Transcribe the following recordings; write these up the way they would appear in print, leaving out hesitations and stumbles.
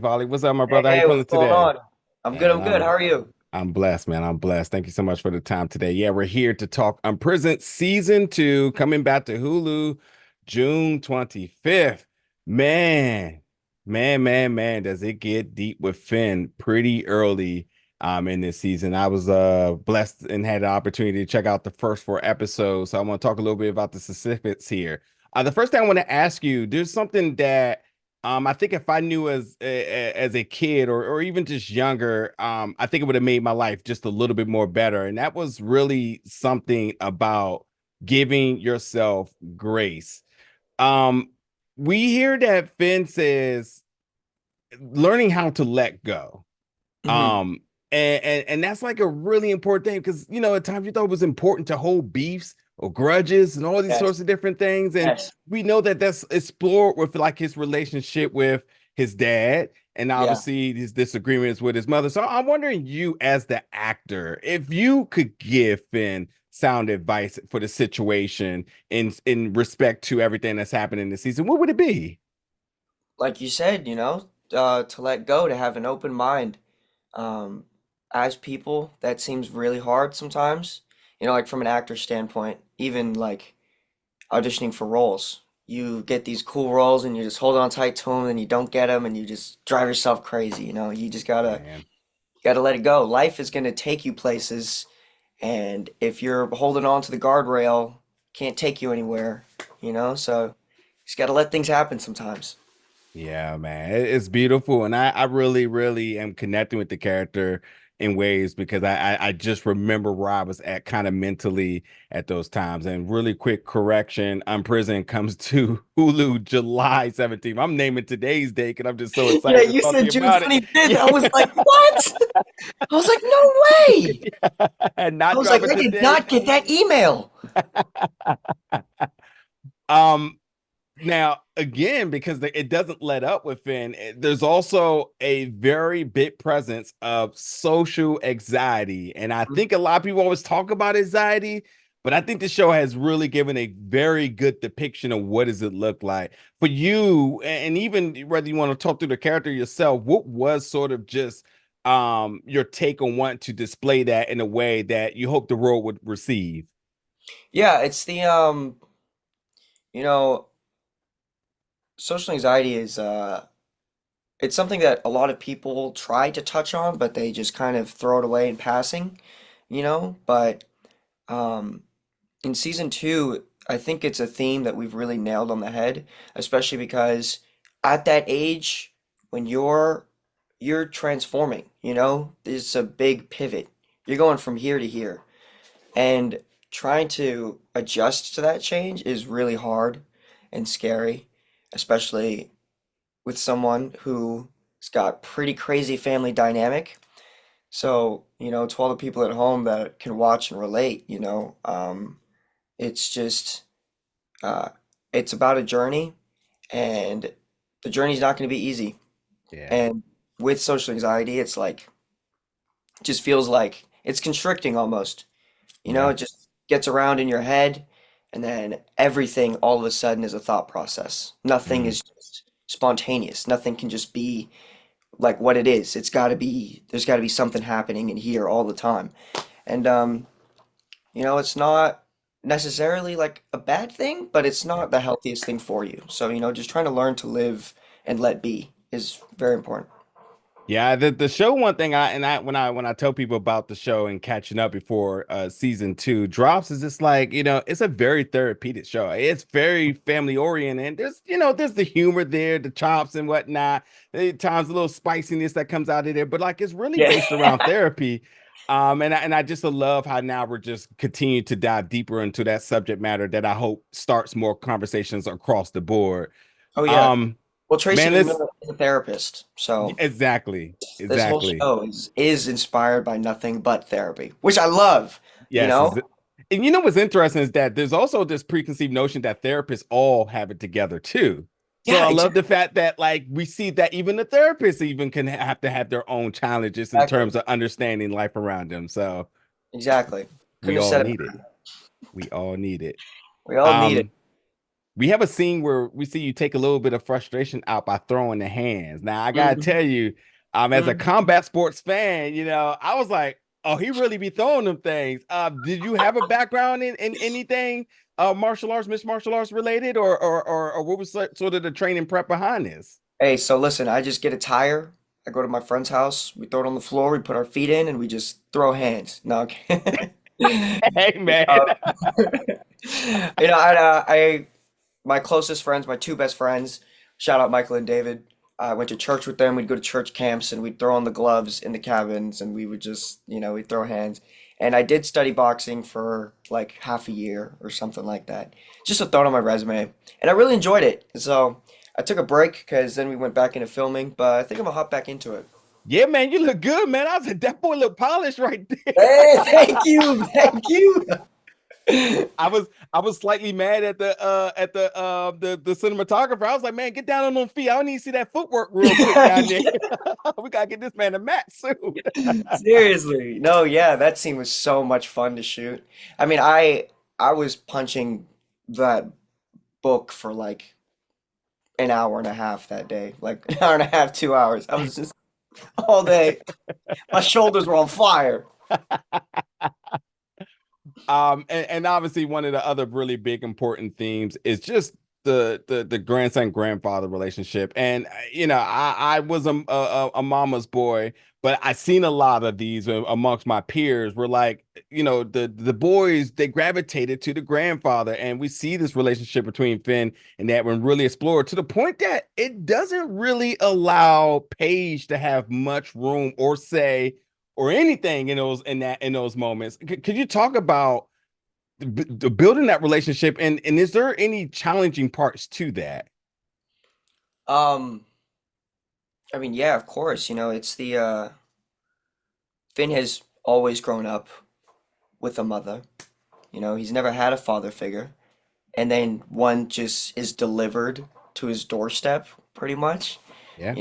Faly. What's up, my Hey, brother? How you hey, feeling what's going today? on? I'm good. Man, I'm good. How are you? I'm blessed, man. I'm blessed. Thank you so much for the time today. Yeah, we're here to talk Unprisoned season 2, coming back to Hulu June 25th. Man, man, does it get deep with Finn pretty early in this season. I was blessed and had the opportunity to check out the first 4 episodes. So I want to talk a little bit about the specifics here. The first thing I want to ask you, there's something that I think if I knew as a kid or even just younger, I think it would have made my life just a little bit more better. And that was really something about giving yourself grace. Um, we hear that Finn says learning how to let go. Hmm. Um, and that's like a really important thing because at times you thought it was important to hold beefs or grudges and all these Yes. sorts of different things. And Yes. we know that that's explored with like his relationship with his dad and Yeah. obviously his disagreements with his mother. So I'm wondering, you as the actor, if you could give Finn sound advice for the situation in respect to everything that's happened in the season, what would it be? Like you said, to let go, to have an open mind. Um, as people, that seems really hard sometimes. Like from an actor standpoint, even like auditioning for roles. You get these cool roles and you just hold on tight to them and you don't get them and you just drive yourself crazy. You just Man. gotta let it go. Life is gonna take you places, and if you're holding on to the guardrail, can't take you anywhere. So just gotta let things happen sometimes. Yeah, man, it's beautiful, and I really, really am connecting with the character in ways because I just remember where I was at kind of mentally at those times. And really quick correction, Unprisoned comes to Hulu July 17th. I'm naming today's date because I'm just so Yeah, excited to you talk to said you June about it. 25th. I was like, Yeah, what? I was like, no way. and I not was like, dropping I did today. not get that email. Um, Now, again, because it doesn't let up within, there's also a very big presence of social anxiety. And I think a lot of people always talk about anxiety, but I think the show has really given a very good depiction of what does it look like for you. And even whether you want to talk through the character yourself, what was sort of just your take on wanting to display that in a way that you hope the world would receive? Yeah, it's you know, social anxiety is it's something that a lot of people try to touch on, but they just kind of throw it away in passing. But um in season two, I think it's a theme that we've really nailed on the head, especially because at that age, when you're transforming, it's a big pivot. You're going from here to here, and trying to adjust to that change is really hard and scary, especially with someone who's got pretty crazy family dynamic. So, to all the people at home that can watch and relate, it's just uh, it's about a journey, and the journey's not going to be easy. Yeah. And with social anxiety, it's like it just feels like it's constricting almost. Yeah. It just gets around in your head, and then everything all of a sudden is a thought process. Nothing Mm. is just spontaneous. Nothing can just be like what it is. There's got to be something happening in here all the time. And it's not necessarily like a bad thing, but it's Yeah. not the healthiest thing for you. So, just trying to learn to live and let be is very important. Yeah, the show one thing I when I tell people about the show and catching up before season 2 drops is just like, it's a very therapeutic show. It's very family oriented. And there's the humor there, the chops and whatnot. At times a little spiciness that comes out of there, but like it's really Yeah. based around therapy. And I just love how now we're just continuing to dive deeper into that subject matter that I hope starts more conversations across the board. Oh yeah. Um, Well, Tracy man, it's McMillan is a therapist, so exactly, this whole exactly. show is inspired by nothing but therapy, which I love, you Yes, know? and what's interesting is that there's also this preconceived notion that therapists all have it together too. So Yeah, I love the fact that like we see that even the therapists even can have to have their own challenges in exactly. terms of understanding life around them. So Exactly. Couldn't we have all said it need it. better. We all need it. We all need it. Um, we have a scene where we see you take a little bit of frustration out by throwing the hands. Now I gotta Hmm. tell you, as a Hmm. combat sports fan, I was like, oh, he really be throwing them things. Did you have a background in anything martial arts, mixed martial arts related, or what was sort of the training prep behind this? Hey, so listen, I just get a tire. I go to my friend's house. We throw it on the floor. We put our feet in, and we just throw hands. No, okay. Hey man. Uh, I my closest friends, my two best friends, shout out Michael and David. I went to church with them. We'd go to church camps and we'd throw on the gloves in the cabins and we would just, we'd throw hands. And I did study boxing for like half a year or something like that, just to throw it on my resume. And I really enjoyed it. So I took a break because then we went back into filming, but I think I'm gonna hop back into it. Yeah, man, you look good, man. I was like, that boy look polished right there. Hey, thank you, thank you. I was slightly mad at the cinematographer. I was like, man, get down on them feet. I don't need to see that footwork real quick down there. We gotta get this man a mat soon. Seriously. No, yeah, that scene was so much fun to shoot. I mean, I was punching that book for like an hour and a half that day. Like an hour and a half, 2 hours. I was just all day. My shoulders were on fire. And obviously one of the other really big important themes is just the grandson grandfather relationship. And I was a mama's boy, but I seen a lot of these amongst my peers were like, the boys, they gravitated to the grandfather, and we see this relationship between Finn and Edwin really explored to the point that it doesn't really allow Paige to have much room or say or anything in those moments. Could you talk about the building that relationship, and is there any challenging parts to that? Um, I mean, yeah, of course, it's the Finn has always grown up with a mother. He's never had a father figure. And then one just is delivered to his doorstep, pretty much. Yeah.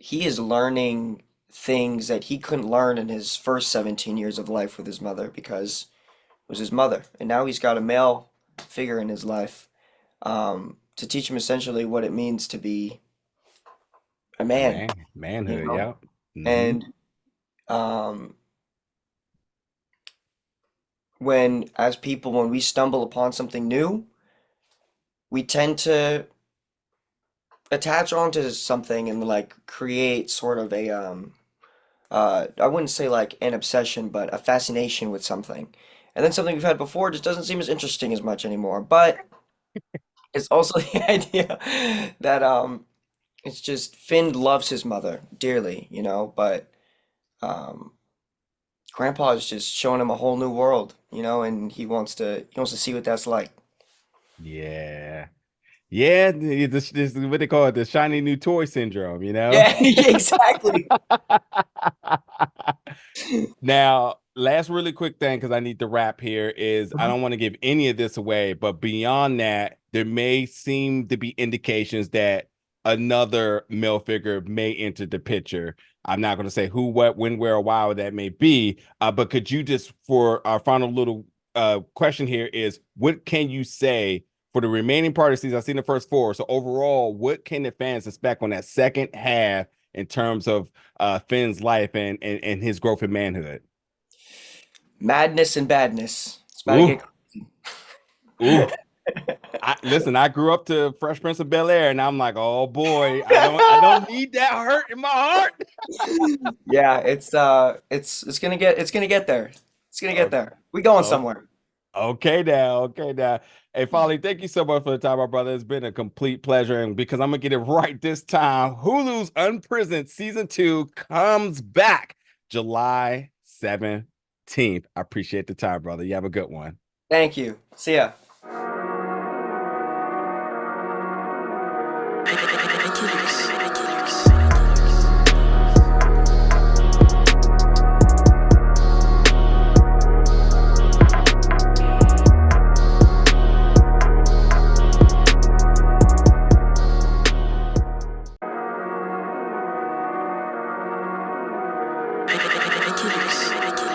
He is learning things that he couldn't learn in his first 17 years of life with his mother because it was his mother. And now he's got a male figure in his life to teach him essentially what it means to be a A man, man, you manhood, know? yeah. Hmm. And um, as people, when we stumble upon something new, we tend to attach onto something and like create sort of a I wouldn't say like an obsession, but a fascination with something. And then something we've had before just doesn't seem as interesting as much anymore. But it's also the idea that it's just Finn loves his mother dearly, but um Grandpa is just showing him a whole new world, and he wants to see what that's like. Yeah. Yeah, this what they call it, the shiny new toy syndrome, you know? Yeah, exactly. Now, last really quick thing, because I need to wrap here, is I Mhm. don't want to give any of this away, but beyond that, there may seem to be indications that another male figure may enter the picture. I'm not going to say who, what, when, where, or why that may be, but could you just, for our final little question here, is what can you say for the remaining part of the season? I've seen the first four. So overall, what can the fans expect on that second half in terms of Finn's life and his growth in manhood? Madness and badness. It's about to Ooh, get ooh. Listen, I grew up to Fresh Prince of Bel-Air, and I'm like, oh boy, I don't need that hurt in my heart. Yeah, it's gonna get there. It's gonna get Oh, there. We going oh, somewhere. okay now, okay now. Hey, Folly, thank you so much for the time, my brother. It's been a complete pleasure, and because I'm gonna get it right this time, Hulu's Unprisoned season 2 comes back July 17th. I appreciate the time, brother. You have a good one. Thank you. See ya. Onyx.